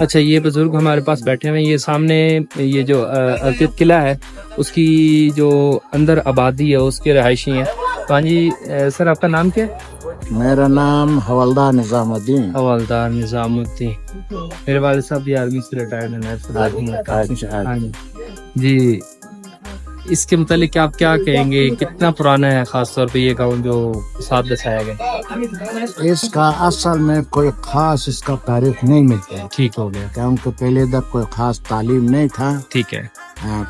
اچھا یہ بزرگ ہمارے پاس بیٹھے ہوئے ہیں، یہ سامنے یہ جو ارکد قلعہ ہے اس کی جو اندر آبادی ہے اس کے رہائشی ہیں. تو ہاں جی سر آپ کا نام کیا ہے؟ میرا نام حوالدار نظام الدین. حوالدار نظام الدین. میرے والد صاحب بھی آرمی سے ریٹائرڈ ہیں. جی اس کے متعلق آپ کیا کہیں گے، کتنا پرانا ہے خاص طور پہ یہ گاؤں جو ساتھ بسایا گیا؟ اس کا اصل میں کوئی خاص اس کا تاریخ نہیں ملتا ہے. ٹھیک ہو گیا. کیونکہ پہلے تک کوئی خاص تعلیم نہیں تھا. ٹھیک ہے.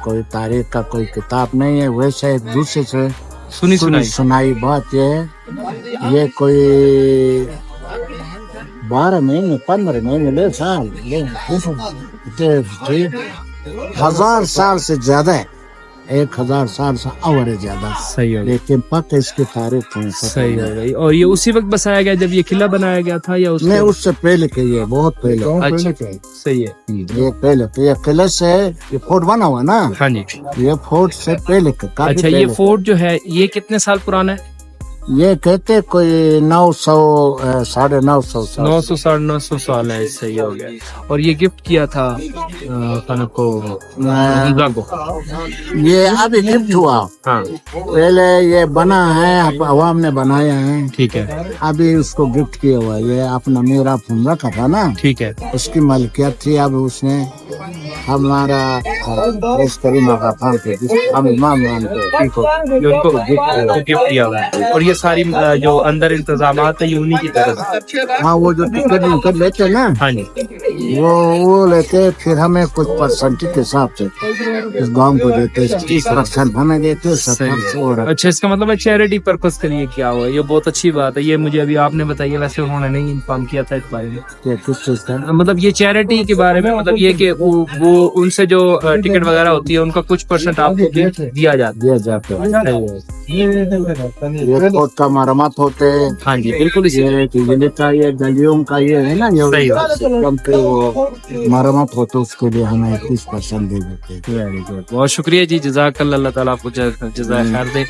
کوئی تاریخ کا کوئی کتاب نہیں ہے. ویسے ایک دوسرے سے سنی سنائی بات یہ ہے، یہ کوئی 12 مہینے 15 مہینے سال 1000 سال سے زیادہ ہے. 1000 سال سے اور زیادہ. صحیح ہو گیا. لیکن پتہ اس کی تاریخ صحیح ہو گئی. اور یہ اسی وقت بسایا گیا جب یہ قلعہ بنایا گیا تھا یا نہیں اس سے پہلے کہ یہ بہت پہلے. صحیح ہے. یہ پہلے یہ قلعہ سے یہ فورٹ بنا ہوا نا. ہاں جی. یہ فورٹ سے پہلے. اچھا یہ فورٹ جو ہے یہ کتنے سال پرانا ہے؟ یہ کہتے کوئی 900 950 900 950 سال ہے. صحیح ہو گیا. اور یہ گفٹ کیا تھا خانہ کو حمزہ کو. یہ ابھی گفٹ ہوا. ہاں پہلے یہ بنا ہے عوام نے بنایا ہے. ٹھیک ہے. ابھی اس کو گفٹ کیا ہوا. یہ اپنا میرا حمزہ کا تھا نا. ٹھیک ہے. اس کی ملکیت تھی. اب اس نے ہمارا اس کریم آقا خان کے ہم امام کو گفٹ دیا ہوا ہے. اور یہ ساری جو اندر انتظامات ہیں یہ انہی کی طرف سے. ہاں وہ جو ٹکٹ کر لیتے نا. ہاں جی. وہ لیتے پھر ہمیں کچھ پرسنٹی کے حساب سے اس گاؤں کو دیتے. 30% ہمیں دیتے. اچھا اس کا مطلب ہے چیریٹی پرپز کے لیے کیا ہوا. یہ بہت اچھی بات ہے. یہ مجھے ابھی آپ نے بتائی. ویسے انہوں نے نہیں انفارم کیا تھا اس بارے میں. کس چیز کا مطلب یہ چیریٹی کے بارے میں مطلب یہ کہ وہ ان سے جو ٹکٹ وغیرہ ہوتی ہے ان کا کچھ پرسنٹ آپ کو دیا جاتا ہے. کا مرمت ہوتے. ہاں جی بالکل. یہ گلیوں کا یہ ہے نا وہ مرمت ہوتے اس کے لیے ہمیں 30% دے دیتے. بہت شکریہ جی. جزاک اللہ. اللہ تعالیٰ آپ کو جزائے خیر دے.